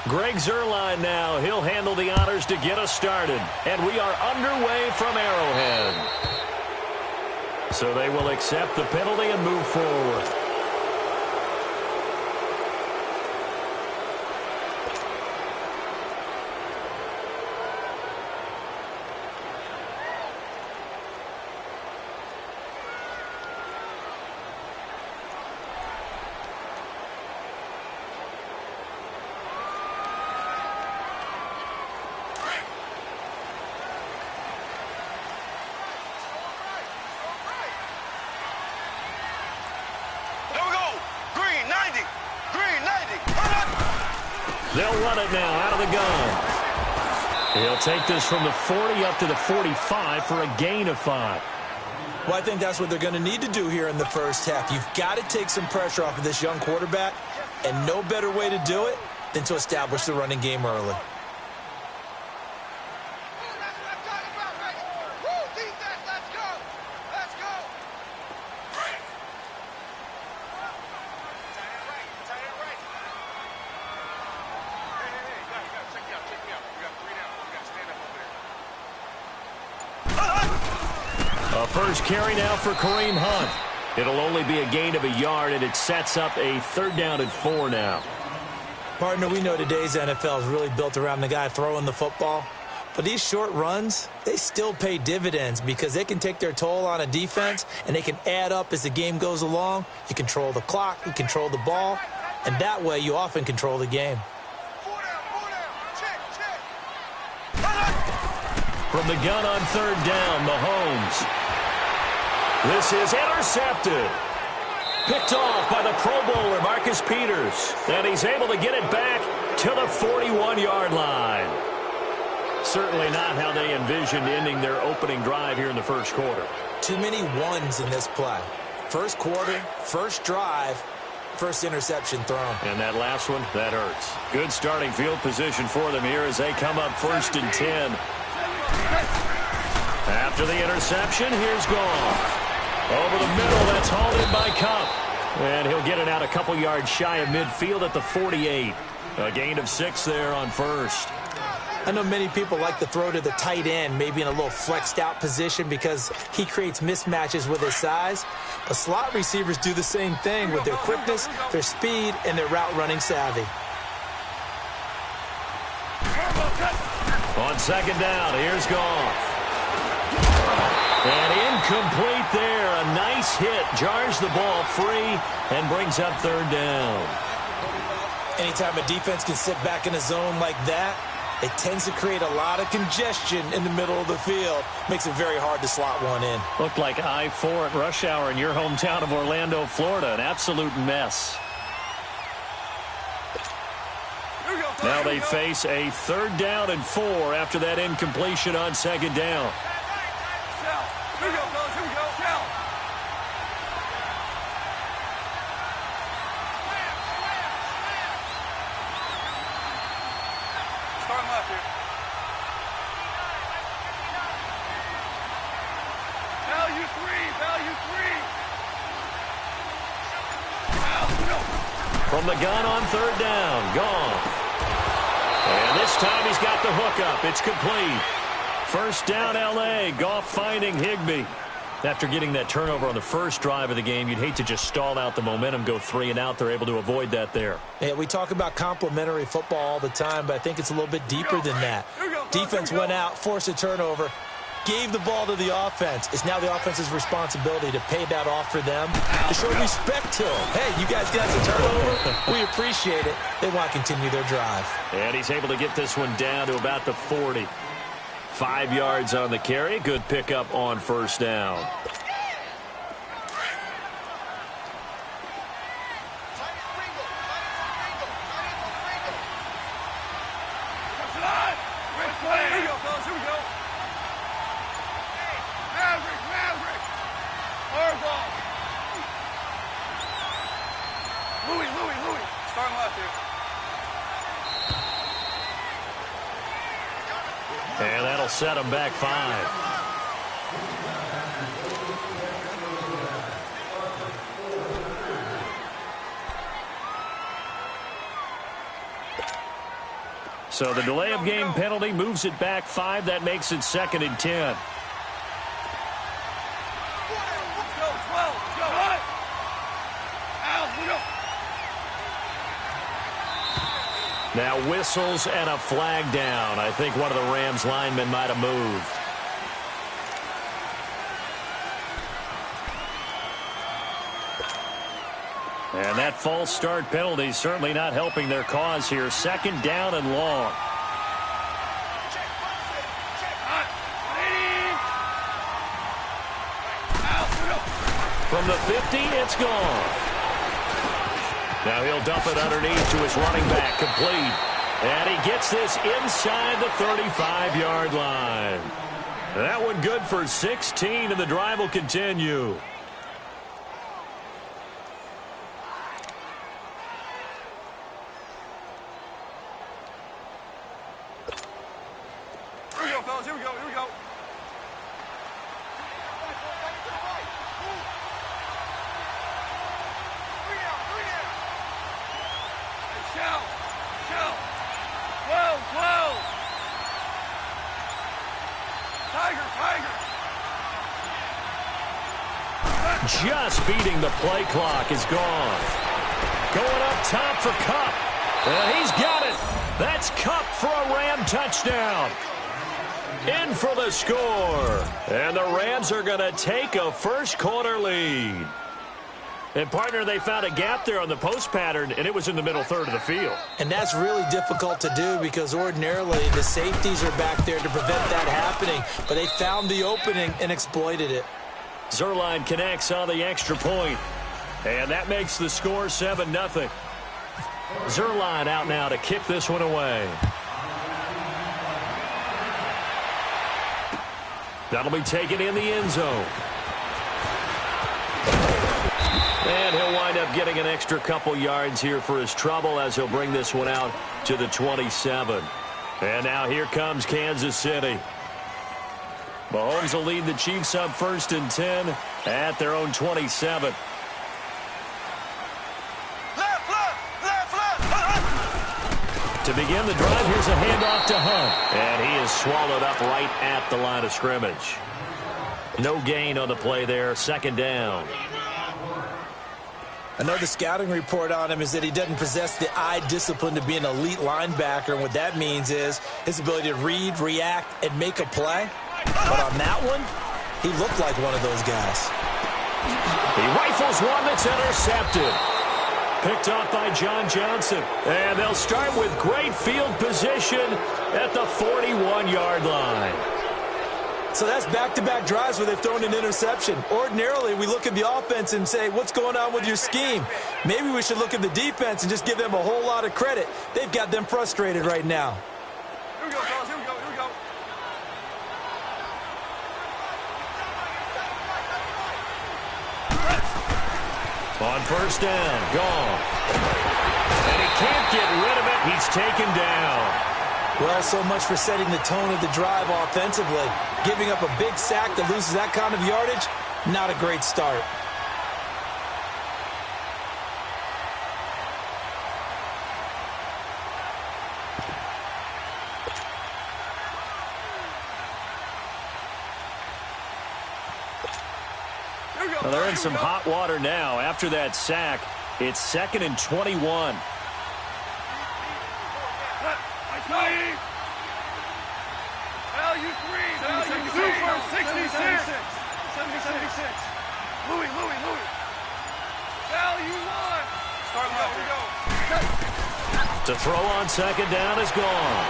Greg Zuerlein now. He'll handle the honors to get us started. And we are underway from Arrowhead. So they will accept the penalty and move forward. They'll run it now out of the gun. He'll take this from the 40 up to the 45 for a gain of 5. Well, I think that's what they're going to need to do here in the first half. You've got to take some pressure off of this young quarterback, and no better way to do it than to establish the running game early. First carry now for Kareem Hunt. It'll only be a gain of a yard, and it sets up a 3rd down and 4 now. Partner, we know today's NFL is really built around the guy throwing the football. But these short runs, they still pay dividends because they can take their toll on a defense, and they can add up as the game goes along. You control the clock, you control the ball, and that way you often control the game. From the gun on 3rd down, Mahomes. This is intercepted. Picked off by the Pro Bowler, Marcus Peters. And he's able to get it back to the 41-yard line. Certainly not how they envisioned ending their opening drive here in the first quarter. Too many ones in this play. First quarter, first drive, first interception thrown. And that last one, that hurts. Good starting field position for them here as they come up 1st and 10. After the interception, here's Goff. Over the middle, that's hauled in by Cup. And he'll get it out a couple yards shy of midfield at the 48. A gain of 6 there on 1st. I know many people like to throw to the tight end, maybe in a little flexed out position because he creates mismatches with his size. But slot receivers do the same thing with their quickness, their speed, and their route running savvy. On 2nd down, here's Goff. And incomplete there. A nice hit. Jars the ball free and brings up 3rd down. Anytime a defense can sit back in a zone like that, it tends to create a lot of congestion in the middle of the field. Makes it very hard to slot one in. Looked like I-4 at rush hour in your hometown of Orlando, Florida. An absolute mess. Now they face a 3rd down and 4 after that incompletion on 2nd down. Here we go, fellas. Here we go. Down. Starting left here. Value 3. Value 3. From the gun on 3rd down. Goff. And this time he's got the hook up. It's complete. 1st down, L.A. Goff finding Higbee. After getting that turnover on the first drive of the game, you'd hate to just stall out the momentum, go 3 and out. They're able to avoid that there. Yeah, we talk about complementary football all the time, but I think it's a little bit deeper than that. Defense went out, forced a turnover, gave the ball to the offense. It's now the offense's responsibility to pay that off for them, to show respect to them. Hey, you guys got the turnover. We appreciate it. They want to continue their drive. And he's able to get this one down to about the 40. 5 yards on the carry. Good pickup on 1st down. Louis. Starting left here. And that'll set him back 5. So the delay of game penalty moves it back 5. That makes it 2nd and 10. Now whistles and a flag down. I think one of the Rams linemen might have moved. And that false start penalty certainly not helping their cause here. 2nd down and long. From the 50, it's gone. Now he'll dump it underneath to his running back, complete. And he gets this inside the 35-yard line. That one good for 16, and the drive will continue. Here we go, fellas. Here we go. Here we go. Shout! Shout! 12! 12! Tiger! Tiger! Just beating the play clock is gone. Going up top for Kupp. And he's got it. That's Kupp for a Ram touchdown. In for the score. And the Rams are going to take a first-quarter lead. And, partner, they found a gap there on the post pattern, and it was in the middle third of the field. And that's really difficult to do because ordinarily the safeties are back there to prevent that happening. But they found the opening and exploited it. Zuerlein connects on the extra point. And that makes the score 7-0. Zuerlein out now to kick this one away. That'll be taken in the end zone. And he'll wind up getting an extra couple yards here for his trouble as he'll bring this one out to the 27. And now here comes Kansas City. Mahomes will lead the Chiefs up 1st and 10 at their own 27. To begin the drive, here's a handoff to Hunt. And he is swallowed up right at the line of scrimmage. No gain on the play there, 2nd down. I know the scouting report on him is that he doesn't possess the eye discipline to be an elite linebacker. And what that means is his ability to read, react, and make a play. But on that one, he looked like one of those guys. He rifles one that's intercepted. Picked off by John Johnson. And they'll start with great field position at the 41-yard line. So that's back-to-back drives where they've thrown an interception. Ordinarily, we look at the offense and say, what's going on with your scheme? Maybe we should look at the defense and just give them a whole lot of credit. They've got them frustrated right now. Here we go, fellas. Here we go. Here we go. On 1st down, gone. And he can't get rid of it. He's taken down. Well, so much for setting the tone of the drive offensively. Giving up a big sack that loses that kind of yardage, not a great start. Well, they're in some hot water now. After that sack, it's 2nd and 21. Value 3. Value 2 for 66. 76. Louis. Value 1. Start left. Here we go. To throw on 2nd down is gone.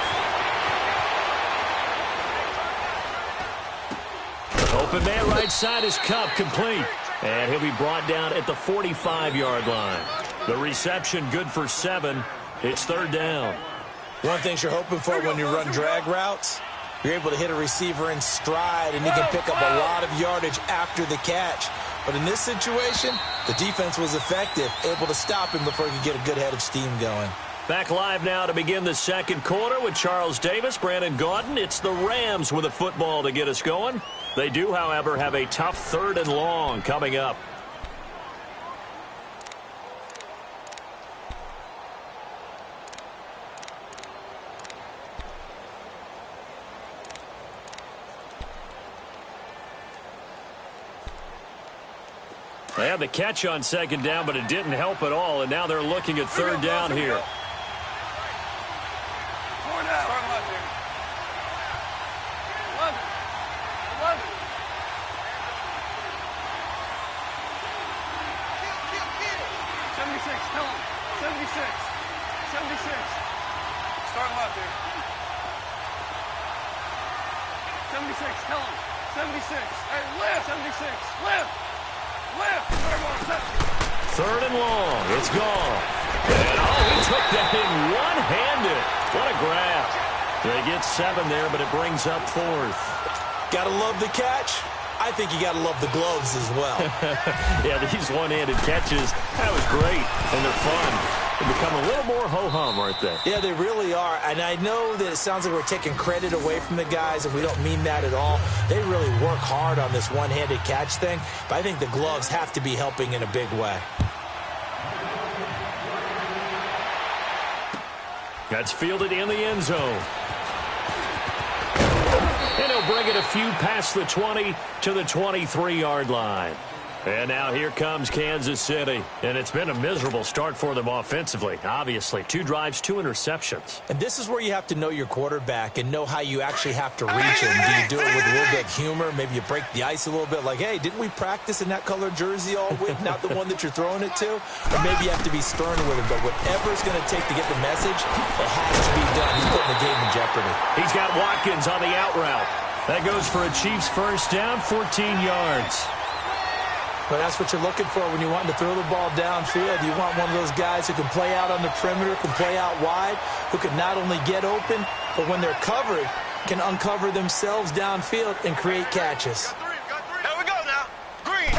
Open man right side is Kupp, complete. And he'll be brought down at the 45-yard line. The reception good for 7. It's 3rd down. One thing you're hoping for when you run drag routes, you're able to hit a receiver in stride, and he can pick up a lot of yardage after the catch. But in this situation, the defense was effective, able to stop him before he could get a good head of steam going. Back live now to begin the 2nd quarter with Charles Davis, Brandon Gaudin. It's the Rams with a football to get us going. They do, however, have a tough 3rd and long coming up. had the catch on second down, but it didn't help at all, and now they're looking at third down here. 4 down. 11. 76, tell him. 76. 76. Start left here. 76, tell him. 76. Hey, lift. 76. Lift. Third and long. It's gone. And he took that in one-handed. What a grab. They get 7 there, but it brings up 4th. Gotta love the catch. I think you gotta love the gloves as well. Yeah, these one-handed catches, that was great, and they're fun. They become a little more ho-hum, aren't they? Yeah, they really are. And I know that it sounds like we're taking credit away from the guys, and we don't mean that at all. They really work hard on this one-handed catch thing, but I think the gloves have to be helping in a big way. That's fielded in the end zone. And he'll bring it a few past the 20 to the 23-yard line. And now here comes Kansas City. And it's been a miserable start for them offensively, obviously. 2 drives, 2 interceptions. And this is where you have to know your quarterback and know how you actually have to reach him. Do you do it with a little bit of humor? Maybe you break the ice a little bit like, hey, didn't we practice in that colored jersey all week, not the one that you're throwing it to? Or maybe you have to be stern with him. But whatever it's going to take to get the message, it has to be done. He's putting the game in jeopardy. He's got Watkins on the out route. That goes for a Chiefs first down, 14 yards. But that's what you're looking for when you want to throw the ball downfield. You want one of those guys who can play out on the perimeter, can play out wide, who can not only get open, but when they're covered, can uncover themselves downfield and create catches. Here we go now. Green.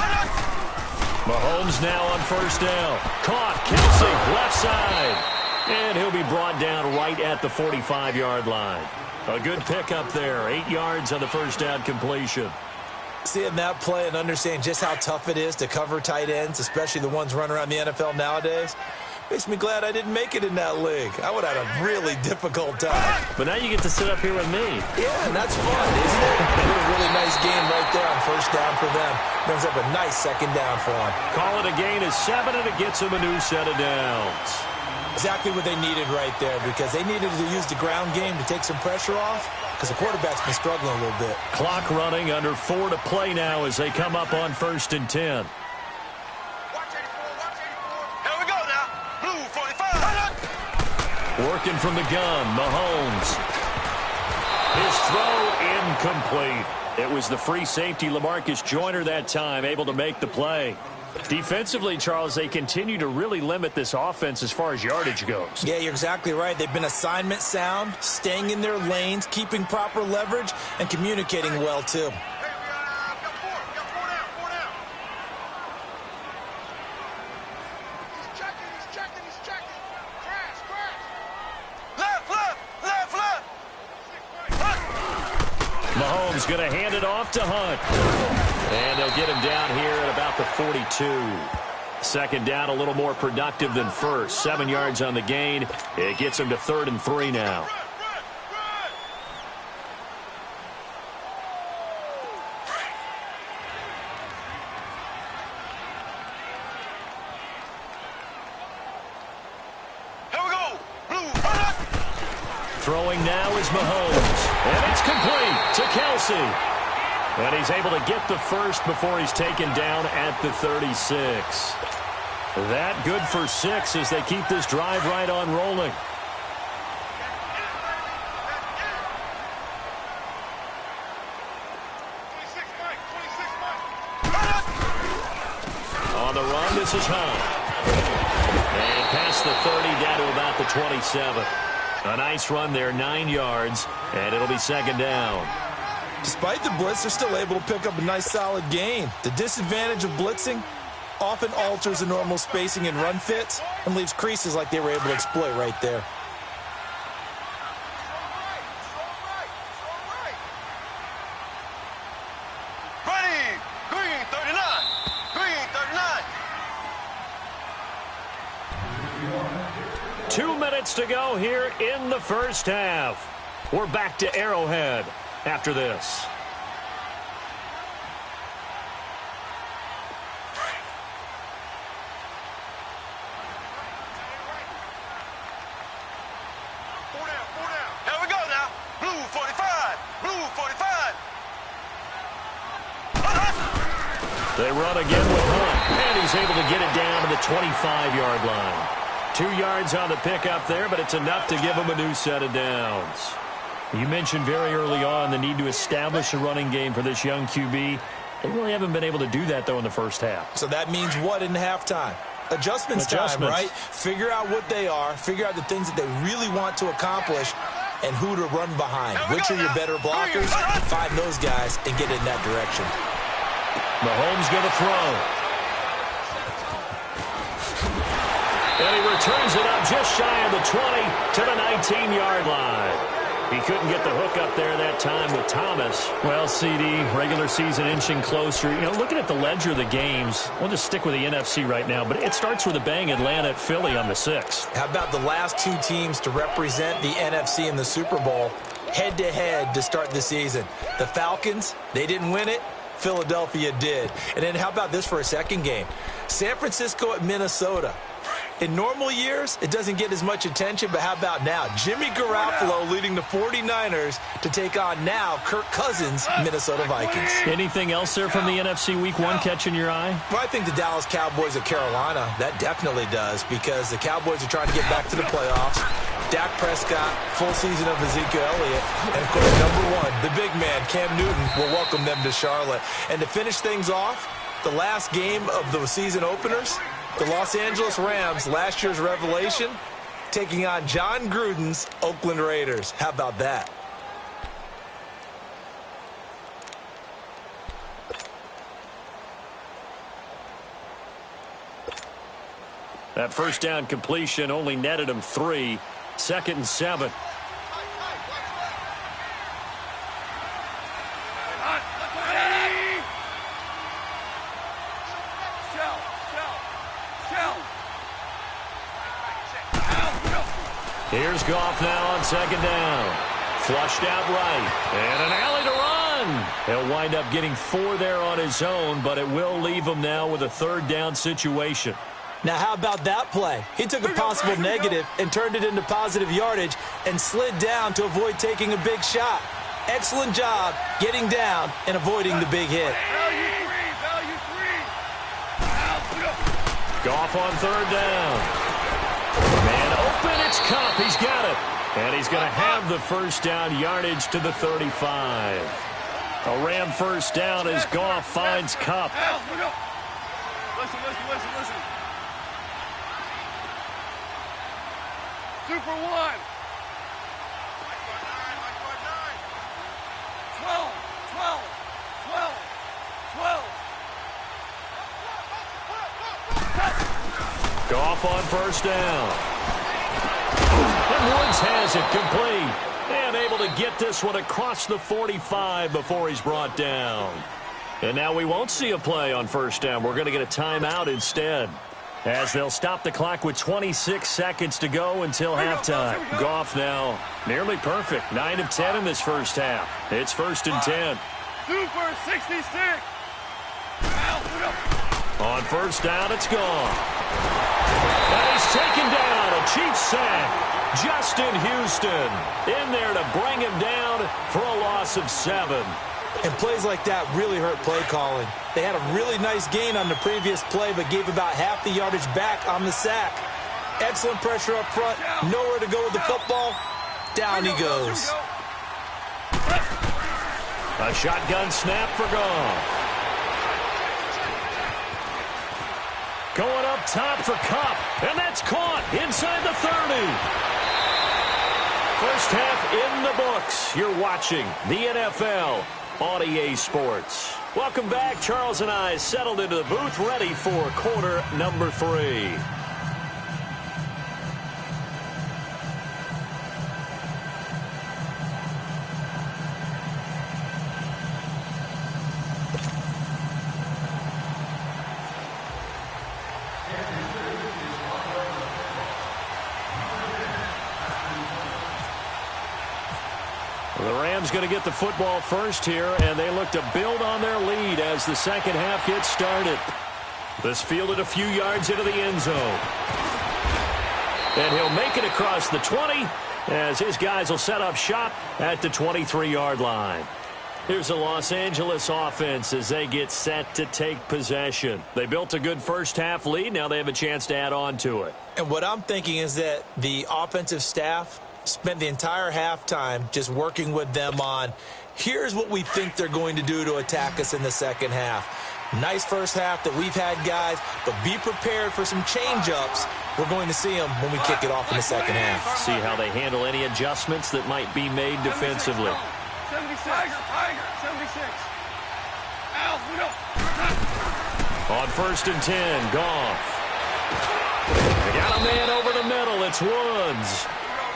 Mahomes now on first down. Caught. Kelsey, left side. And he'll be brought down right at the 45-yard line. A good pickup there. 8 yards on the first down completion. Seeing that play and understanding just how tough it is to cover tight ends, especially the ones running around the NFL nowadays, makes me glad I didn't make it in that league. I would have had a really difficult time. But now you get to sit up here with me. Yeah, and that's fun, isn't it? A really nice game right there on first down for them. Brings up a nice second down for them. Call it a gain of 7, and it gets them a new set of downs. Exactly what they needed right there, because they needed to use the ground game to take some pressure off, because the quarterback's been struggling a little bit. Clock running, under 4 to play now as they come up on 1st and 10. Watch 84, watch 84. Here we go now. Blue 45. Working from the gun, Mahomes. His throw incomplete. It was the free safety LaMarcus Joyner that time, able to make the play. Defensively, Charles, they continue to really limit this offense as far as yardage goes. Yeah, you're exactly right. They've been assignment sound, staying in their lanes, keeping proper leverage, and communicating well, too. Mahomes going to hand it off to Hunt. And they'll get him down here at about the 42. Second down, a little more productive than first. 7 yards on the gain. It gets him to 3rd and 3 now. Here we go. Blue. Throwing now is Mahomes. And it's complete to Kelsey. And he's able to get the first before he's taken down at the 36. That good for 6 as they keep this drive right on rolling. On the run, this is Hunt. And past the 30, down to about the 27. A nice run there, 9 yards, and it'll be second down. Despite the blitz, they're still able to pick up a nice, solid gain. The disadvantage of blitzing often alters the normal spacing and run fits and leaves creases like they were able to exploit right there. Ready. Green 39. Green 39. 2 minutes to go here in the first half. We're back to Arrowhead after this. They run again with Hunt, and he's able to get it down to the 25-yard line. 2 yards on the pickup there, but it's enough to give him a new set of downs. You mentioned very early on the need to establish a running game for this young QB. They really haven't been able to do that, though, in the first half. So that means what in halftime? Adjustments time, right? Figure out what they are, figure out the things that they really want to accomplish, and who to run behind. Which are your better blockers? Find those guys and get in that direction. Mahomes going to throw. And he returns it up just shy of the 20 to the 19-yard line. He couldn't get the hook up there that time with Thomas. Well, CD, regular season inching closer. You know, looking at the ledger of the games, we'll just stick with the NFC right now, but it starts with a bang. Atlanta at Philly on the 6th. How about the last 2 teams to represent the NFC in the Super Bowl head-to-head to start the season? The Falcons, they didn't win it. Philadelphia did. And then how about this for a second game? San Francisco at Minnesota. In normal years, it doesn't get as much attention, but how about now? Jimmy Garoppolo leading the 49ers to take on now Kirk Cousins' Minnesota Vikings. Anything else there from the NFC Week 1 catching your eye? Well, I think the Dallas Cowboys at Carolina, that definitely does, because the Cowboys are trying to get back to the playoffs. Dak Prescott, full season of Ezekiel Elliott, and of course, #1, the big man, Cam Newton, will welcome them to Charlotte. And to finish things off, the last game of the season openers, the Los Angeles Rams, last year's revelation, taking on John Gruden's Oakland Raiders. How about that? That first down completion only netted him 3. 2nd and 7. Here's Goff now on 2nd down. Flushed out right. And an alley to run. He'll wind up getting 4 there on his own, but it will leave him now with a 3rd down situation. Now, how about that play? He took a possible negative and turned it into positive yardage and slid down to avoid taking a big shot. Excellent job getting down and avoiding the big hit. Goff on 3rd down. Man open, it's Kupp. He's got it. And he's going to have the first down yardage to the 35. A Ram first down as Goff finds Kupp. Listen. Super 1. 12. 12. Goff on first down. And Woods has it complete. And able to get this one across the 45 before he's brought down. And now we won't see a play on first down. We're going to get a timeout instead, as they'll stop the clock with 26 seconds to go until halftime. Goff now nearly perfect. 9 of 10 in this first half. It's 1st and 10. Super 66. On first down, it's Goff. And he's taken down. A Chiefs sack. Justin Houston in there to bring him down for a loss of 7. And plays like that really hurt play calling. They had a really nice gain on the previous play, but gave about half the yardage back on the sack. Excellent pressure up front. Nowhere to go with the football. Down he goes. A shotgun snap for Goff. Going up top for Kupp. And that's caught inside the 30. First half in the books. You're watching the NFL on EA Sports. Welcome back. Charles and I settled into the booth, ready for quarter number 3. The Rams going to get the football first here, and they look to build on their lead as the second half gets started. This fielded a few yards into the end zone. And he'll make it across the 20 as his guys will set up shop at the 23-yard line. Here's the Los Angeles offense as they get set to take possession. They built a good first-half lead. Now they have a chance to add on to it. And what I'm thinking is that the offensive staff spent the entire halftime just working with them on, here's what we think they're going to do to attack us in the second half. Nice first half that we've had, guys, but be prepared for some change-ups. We're going to see them when we kick it off in the second half. See how they handle any adjustments that might be made defensively. 76. Tiger. 76. Al, we don't. On 1st and 10, Goff. They got a man over the middle. It's Woods.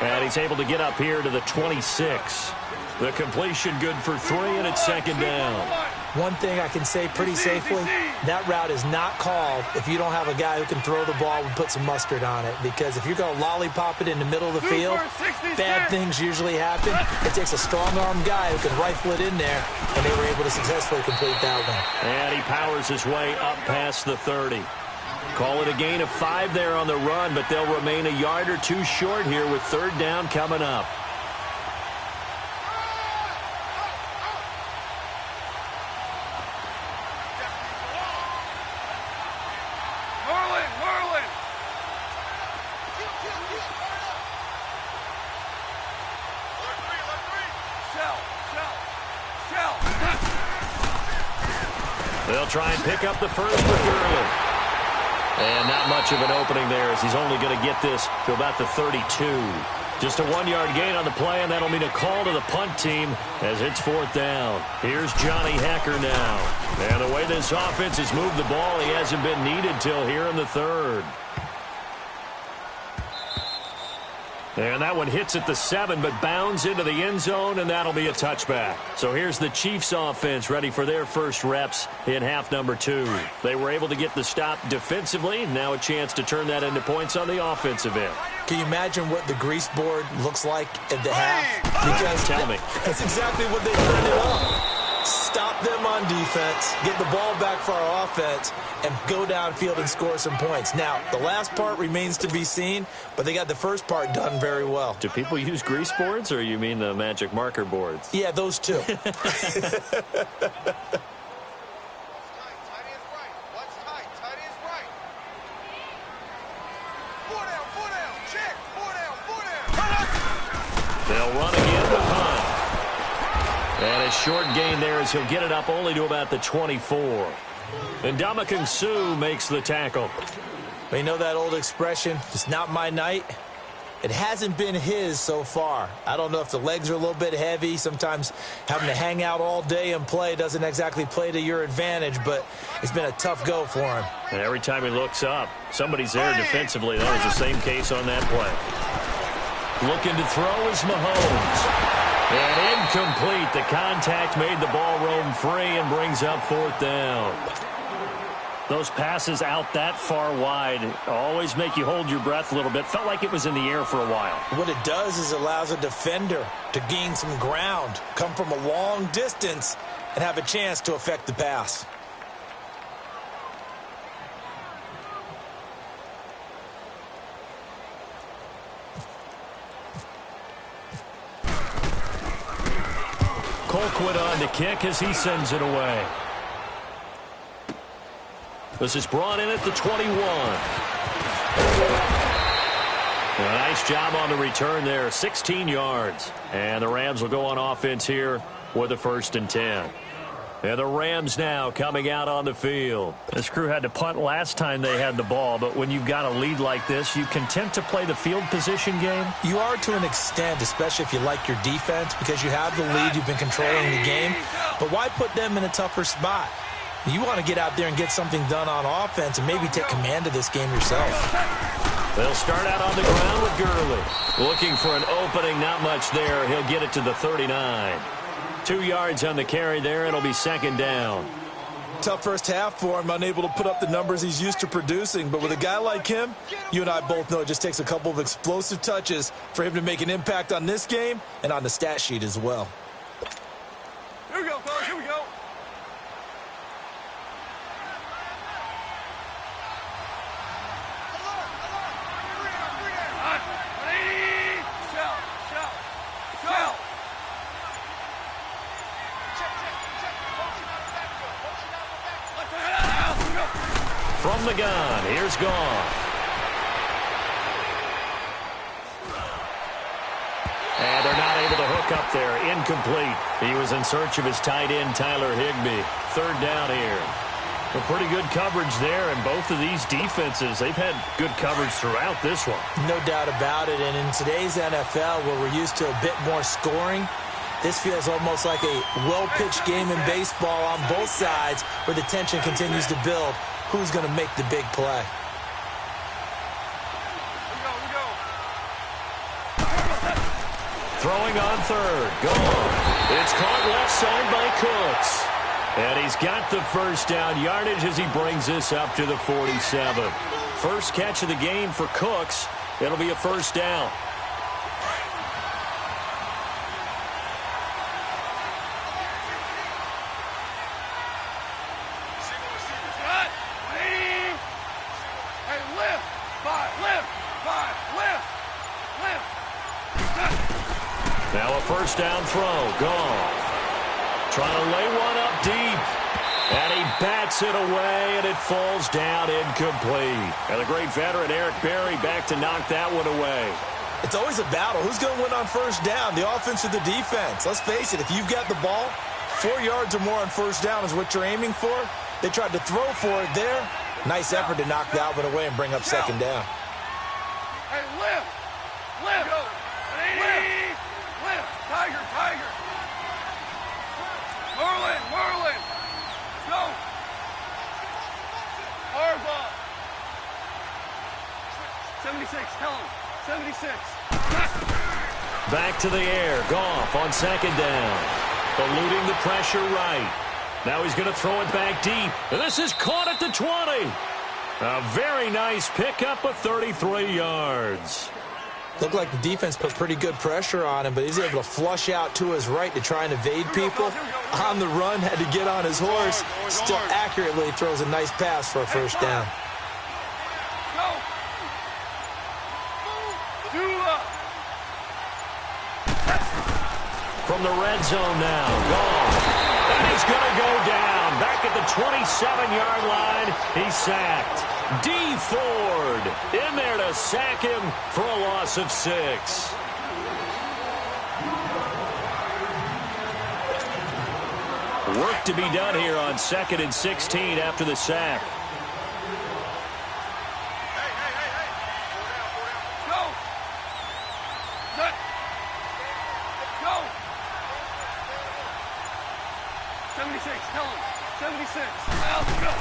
And he's able to get up here to the 26. The completion good for 3, and it's second down. One thing I can say pretty safely, that route is not called if you don't have a guy who can throw the ball and put some mustard on it. Because if you're going to lollipop it in the middle of the field, bad things usually happen. It takes a strong-armed guy who can rifle it in there, and they were able to successfully complete that one. And he powers his way up past the 30. Call it a gain of 5 there on the run, but they'll remain a yard or 2 short here with 3rd down coming up. They'll try and pick up the first with Gurley. And not much of an opening there as he's only going to get this to about the 32. Just a 1-yard gain on the play, and that'll mean a call to the punt team as it's 4th down. Here's Johnny Hacker now. And the way this offense has moved the ball, he hasn't been needed till here in the 3rd. And that one hits at the 7, but bounds into the end zone, and that'll be a touchback. So here's the Chiefs offense ready for their first reps in half number 2. They were able to get the stop defensively. Now a chance to turn that into points on the offensive end. Can you imagine what the grease board looks like at the half? Because tell me. That's exactly what they turned it up. Stop them on defense, get the ball back for our offense, and go downfield and score some points. Now, the last part remains to be seen, but they got the first part done very well. Do people use grease boards, or you mean the magic marker boards? Yeah, those two. They'll run again with punt. And a short gain there as he'll get it up only to about the 24. And Ndamukong Suh makes the tackle. You know that old expression, it's not my night? It hasn't been his so far. I don't know if the legs are a little bit heavy. Sometimes having to hang out all day and play doesn't exactly play to your advantage, but it's been a tough go for him. And every time he looks up, somebody's there defensively. That was the same case on that play. Looking to throw is Mahomes. And incomplete. The contact made the ball roam free and brings up 4th down. Those passes out that far wide always make you hold your breath a little bit. Felt like it was in the air for a while. What it does is it allows a defender to gain some ground, come from a long distance, and have a chance to affect the pass. Colquitt on the kick as he sends it away. This is brought in at the 21. A nice job on the return there, 16 yards. And the Rams will go on offense here with a 1st and 10. And the Rams now coming out on the field. This crew had to punt last time they had the ball, but when you've got a lead like this, you content to play the field position game? You are to an extent, especially if you like your defense, because you have the lead, you've been controlling the game. But why put them in a tougher spot? You want to get out there and get something done on offense and maybe take command of this game yourself. They'll start out on the ground with Gurley. Looking for an opening, not much there. He'll get it to the 39. 2 yards on the carry there. It'll be 2nd down. Tough first half for him, unable to put up the numbers he's used to producing. But with a guy like him, you and I both know it just takes a couple of explosive touches for him to make an impact on this game and on the stat sheet as well. Here we go, fellas. Here we go. Check. the gun. Here's Goff. And they're not able to hook up there. Incomplete. He was in search of his tight end, Tyler Higbee. Third down here. A pretty good coverage there, and both of these defenses, they've had good coverage throughout this one. No doubt about it, and in today's NFL, where we're used to a bit more scoring, this feels almost like a well-pitched game in baseball on both sides, where the tension continues to build. Who's going to make the big play? Throwing on third. Gone. It's caught left side by Cooks. And he's got the first down yardage as he brings this up to the 47. First catch of the game for Cooks. It'll be a first down. Now a first down throw. Goff. Trying to lay one up deep. And he bats it away, and it falls down incomplete. And the great veteran Eric Berry back to knock that one away. It's always a battle. Who's going to win on first down, the offense or the defense? Let's face it, if you've got the ball, 4 yards or more on first down is what you're aiming for. They tried to throw for it there. Nice effort to knock that one away and bring up second down. Hey, lift! Lift! Lift! Lift! Tiger! Tiger! Merlin! Merlin! Go! Hard ball! 76, tell him. 76. Back to the air. Goff on second down. Eluding the pressure right. Now he's going to throw it back deep. And this is caught at the 20. A very nice pickup of 33 yards. Looked like the defense put pretty good pressure on him, but he's able to flush out to his right to try and evade people. On the run, had to get on his horse. Still accurately throws a nice pass for a first down. From the red zone now. Goff. And he's going to go down. Back at the 27-yard line. He's sacked. D. Ford in there to sack him for a loss of 6. Work to be done here on 2nd and 16 after the sack. Go! Set! Go! 76, tell him. 76. Go!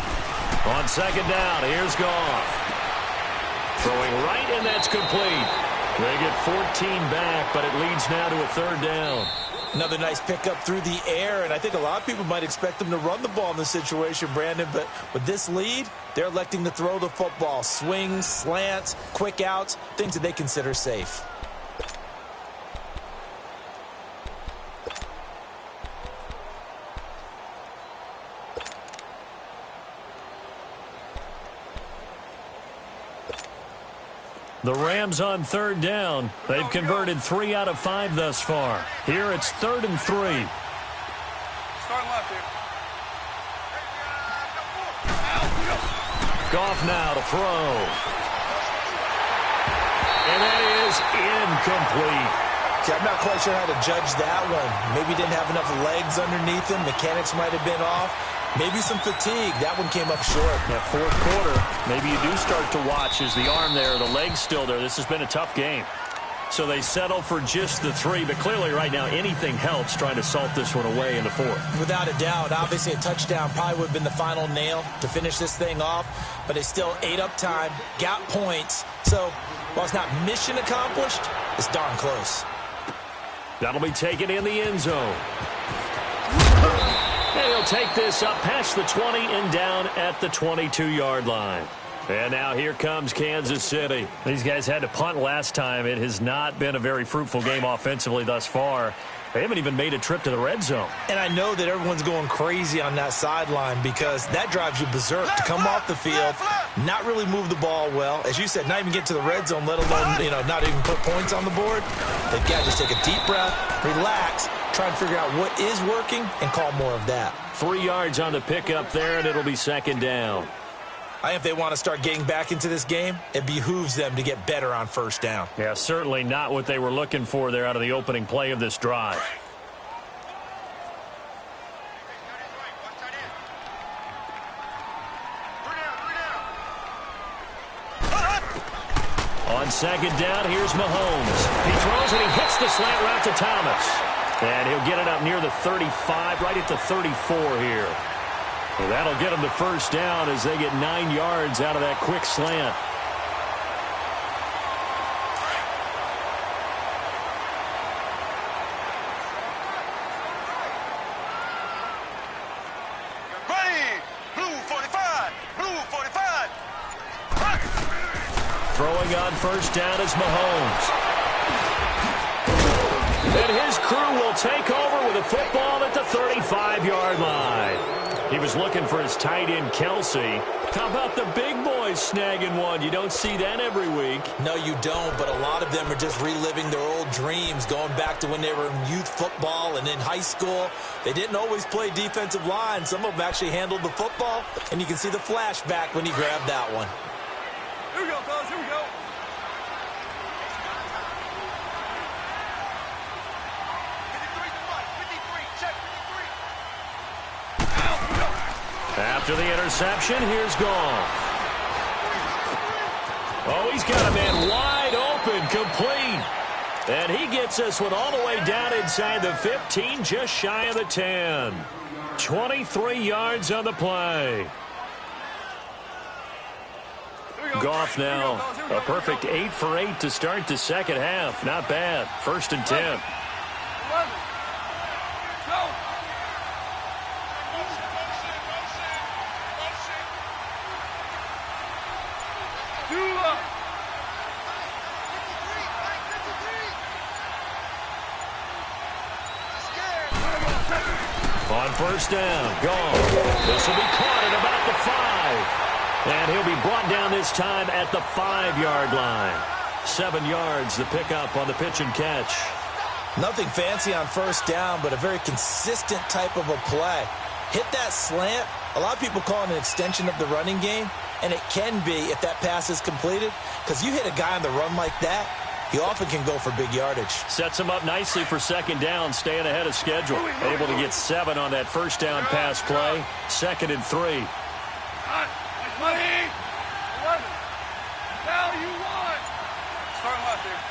On second down, here's Goff. Throwing right, and that's complete. They get 14 back, but it leads now to a third down. Another nice pickup through the air, and I think a lot of people might expect them to run the ball in this situation, Brandon, but with this lead, they're electing to throw the football. Swings, slants, quick outs, things that they consider safe. The Rams on third down. They've converted 3 out of 5 thus far. Here it's 3rd and 3. Starting left here. Goff now to throw. And that is incomplete. See, I'm not quite sure how to judge that one. Maybe didn't have enough legs underneath him. Mechanics might have been off. Maybe some fatigue. That one came up short. That fourth quarter, maybe you do start to watch as the arm there, the leg's still there. This has been a tough game. So they settle for just the 3, but clearly right now anything helps trying to salt this one away in the 4th. Without a doubt, obviously a touchdown probably would have been the final nail to finish this thing off, but they still ate up time, got points. So while it's not mission accomplished, it's darn close. That'll be taken in the end zone. And he'll take this up past the 20 and down at the 22-yard line. And now here comes Kansas City. These guys had to punt last time. It has not been a very fruitful game offensively thus far. They haven't even made a trip to the red zone. And I know that everyone's going crazy on that sideline because that drives you berserk to come off the field, not really move the ball well. As you said, not even get to the red zone, let alone, not even put points on the board. They've got to just take a deep breath, relax, try and figure out what is working and call more of that. 3 yards on the pickup there, and it'll be second down. I think if they want to start getting back into this game, it behooves them to get better on first down. Yeah, certainly not what they were looking for there out of the opening play of this drive. On second down, here's Mahomes. He throws and he hits the slant route to Thomas. And he'll get it up near the 35, right at the 34 here. Well, that'll get them to first down as they get 9 yards out of that quick slant. Green, blue 45, blue 45. Throwing on first down is Mahomes. And his crew will take over with a football at the 35-yard line. He was looking for his tight end, Kelsey. How about the big boys snagging one? You don't see that every week. No, you don't, but a lot of them are just reliving their old dreams, going back to when they were in youth football and in high school. They didn't always play defensive line. Some of them actually handled the football, and you can see the flashback when he grabbed that one. Here we go, fellas, here we go. After the interception, here's Goff. Oh, he's got a man wide open, complete. And he gets this one all the way down inside the 15, just shy of the 10. 23 yards on the play. Goff now, a perfect 8 for 8 to start the second half. Not bad. 1st and 10. On first down, Goff. This will be caught at about the 5. And he'll be brought down this time at the 5-yard line. 7 yards, the pickup on the pitch and catch. Nothing fancy on first down, but a very consistent type of a play. Hit that slant. A lot of people call it an extension of the running game, and it can be if that pass is completed, because you hit a guy on the run like that, he often can go for big yardage. Sets him up nicely for second down, staying ahead of schedule. Able to get 7 on that first down pass play. 2nd and 3. 11. Now you want. Start left there.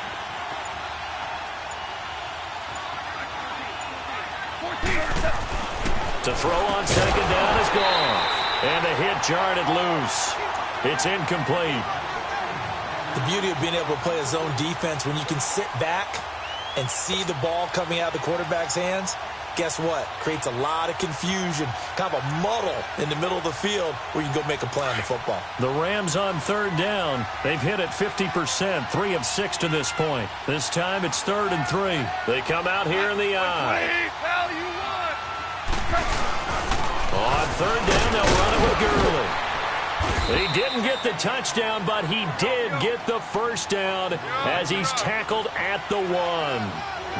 14. To throw on second down is gone. And the hit jarred it loose. It's incomplete. The beauty of being able to play a zone defense, when you can sit back and see the ball coming out of the quarterback's hands, guess what? Creates a lot of confusion, kind of a muddle in the middle of the field where you can go make a play on the football. The Rams on third down. They've hit it 50%, 3 of 6 to this point. This time it's 3rd and 3. They come out here in the eye. On third down, they'll run it with Gurley. He didn't get the touchdown, but he did get the first down as he's tackled at the 1.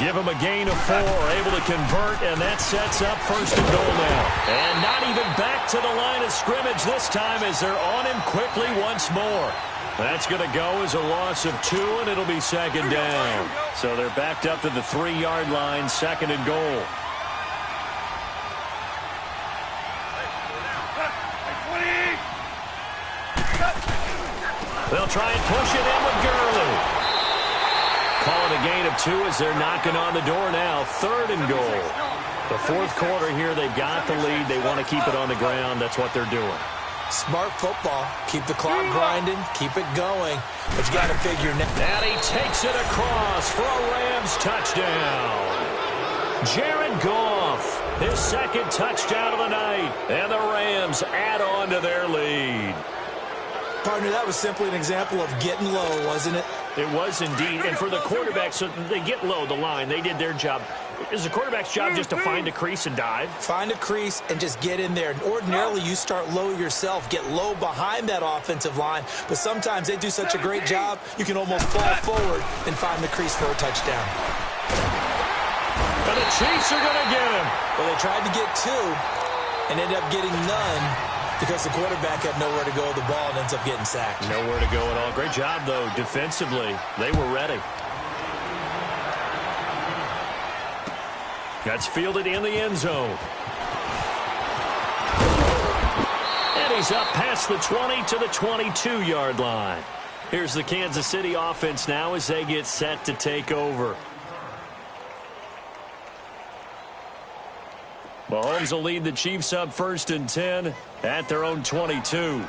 Give him a gain of 4, able to convert, and that sets up 1st and goal now. And not even back to the line of scrimmage this time as they're on him quickly once more. That's going to go as a loss of 2, and it'll be second down. So they're backed up to the 3-yard line, 2nd and goal. They'll try and push it in with Gurley. Call it a gain of 2 as they're knocking on the door now. 3rd and goal. The 4th quarter here, they've got the lead. They want to keep it on the ground. That's what they're doing. Smart football. Keep the clock grinding. Keep it going. But you got to figure now. And he takes it across for a Rams touchdown. Jared Goff, his 2nd touchdown of the night. And the Rams add on to their lead. Partner, that was simply an example of getting low, wasn't it? It was indeed. And for the quarterback, so they get low the line. They did their job. Is the quarterback's job just to find a crease and dive? Find a crease and just get in there. And ordinarily, you start low yourself, get low behind that offensive line. But sometimes they do such a great job, you can almost fall forward and find the crease for a touchdown. And the Chiefs are going to get him. Well, they tried to get 2 and ended up getting none. Because the quarterback had nowhere to go with the ball and ends up getting sacked. Nowhere to go at all. Great job, though, defensively. They were ready. That's fielded in the end zone. And he's up past the 20 to the 22-yard line. Here's the Kansas City offense now as they get set to take over. Mahomes will lead the Chiefs up 1st and 10 at their own 22. 4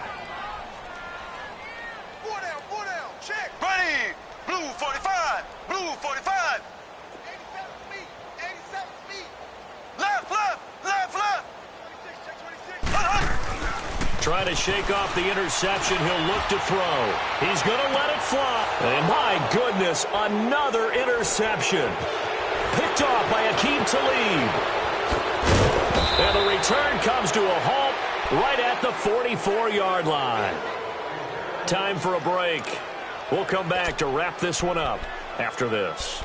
down, check. Ready, blue 45, blue 45. 87 feet, 87 feet. Left. 26, check 26. Trying to shake off the interception. He'll look to throw. He's going to let it fly. And my goodness, another interception. Picked off by Akeem Talib. And the return comes to a halt right at the 44-yard line. Time for a break. We'll come back to wrap this one up after this.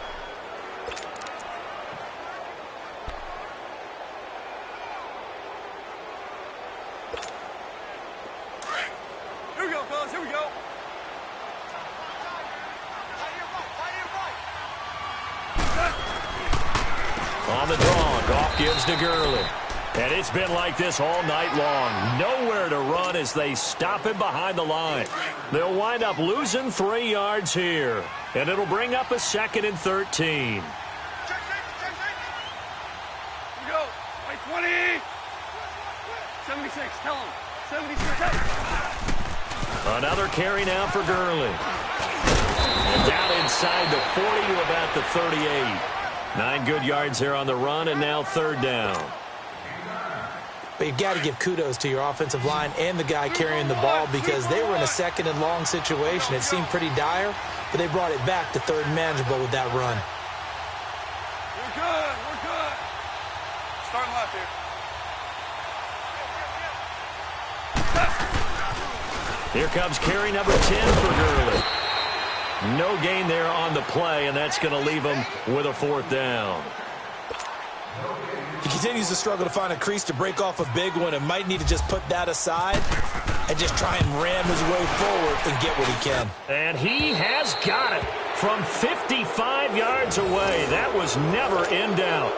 Here we go, fellas, here we go. On the draw, Goff gives to Gurley. And it's been like this all night long. Nowhere to run as they stop him behind the line. They'll wind up losing 3 yards here. And it'll bring up a 2nd and 13. Check. Here we go. Right 20. 76, tell him. 76. Another carry now for Gurley. And down inside the 40 to about the 38. 9 good yards there on the run, and now 3rd down. But you've got to give kudos to your offensive line and the guy carrying the ball because they were in a 2nd and long situation. It seemed pretty dire, but they brought it back to 3rd and manageable with that run. We're good. Starting left here. Here comes carry number 10 for Gurley. No gain there on the play, and that's going to leave him with a 4th down. He continues to struggle to find a crease to break off a big one and might need to just put that aside and just try and ram his way forward and get what he can. And he has got it from 55 yards away. That was never in doubt.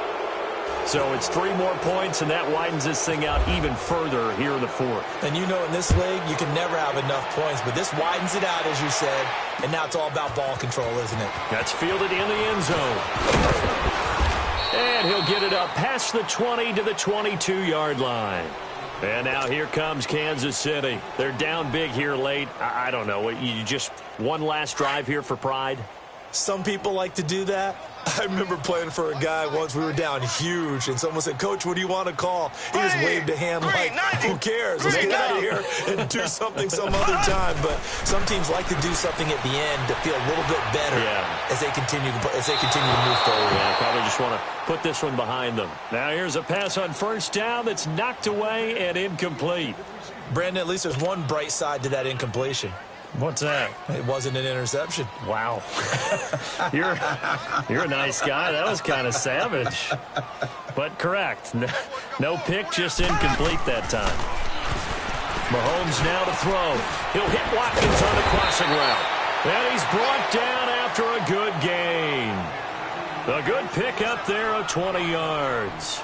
So it's 3 more points, and that widens this thing out even further here in the 4th. And you know in this league, you can never have enough points, but this widens it out, as you said, and now it's all about ball control, isn't it? That's fielded in the end zone. And he'll get it up past the 20 to the 22-yard line. And now here comes Kansas City. They're down big here late. I don't know. You just one last drive here for pride? Some people like to do that. I remember playing for a guy once. We were down huge, and someone said, "Coach, what do you want to call?" He just waved a hand like, who cares? Let's get out of here and do something some other time. But some teams like to do something at the end to feel a little bit better as they continue to move forward. Yeah, probably just want to put this one behind them. Now here's a pass on 1st down that's knocked away and incomplete. Brandon, at least there's one bright side to that incompletion. What's that? It wasn't an interception. Wow. You're a nice guy. That was kind of savage. But correct. No pick, just incomplete that time. Mahomes now to throw. He'll hit Watkins on the crossing route. And he's brought down after a good gain. A good pick up there of 20 yards.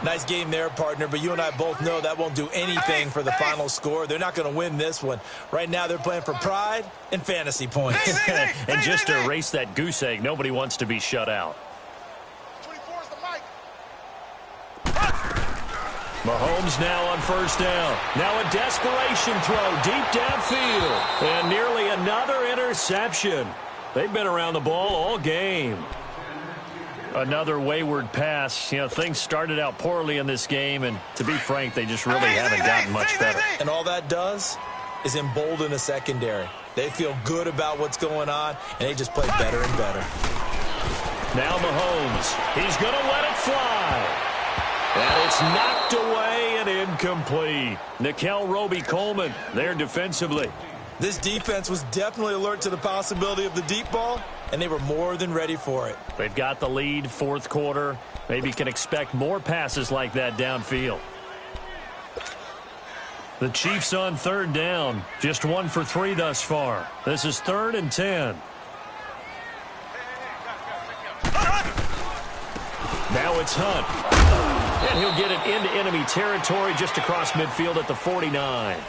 Nice game there, partner, but you and I both know that won't do anything for the final score. They're not going to win this one. Right now, they're playing for pride and fantasy points. And just to erase that goose egg, nobody wants to be shut out. 24 is the mic. Mahomes now on 1st down. Now a desperation throw deep downfield. And nearly another interception. They've been around the ball all game. Another wayward pass. You know, things started out poorly in this game, and to be frank, they just really haven't gotten much better. And all that does is embolden a secondary. They feel good about what's going on, and they just play better and better. Now Mahomes. He's going to let it fly. And it's knocked away and incomplete. Nikel Roby-Coleman there defensively. This defense was definitely alert to the possibility of the deep ball, and they were more than ready for it. They've got the lead, 4th quarter. Maybe can expect more passes like that downfield. The Chiefs on third down. Just 1 for 3 thus far. This is 3rd and 10. Now it's Hunt. And he'll get it into enemy territory just across midfield at the 49.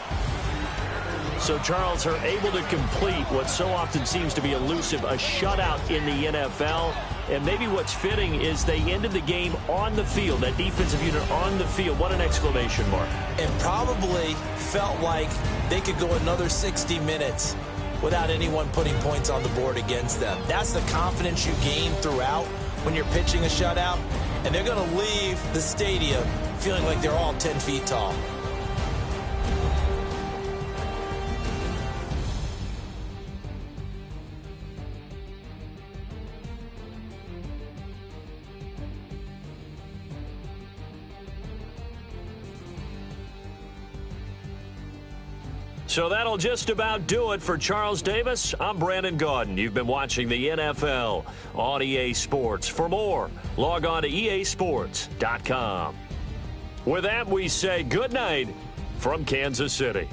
So, Charles, are able to complete what so often seems to be elusive, a shutout in the NFL. And maybe what's fitting is they ended the game on the field, that defensive unit on the field. What an exclamation mark. And probably felt like they could go another 60 minutes without anyone putting points on the board against them. That's the confidence you gain throughout when you're pitching a shutout. And they're going to leave the stadium feeling like they're all 10 feet tall. So that'll just about do it for Charles Davis. I'm Brandon Gaudin. You've been watching the NFL on EA Sports. For more, log on to easports.com. With that, we say good night from Kansas City.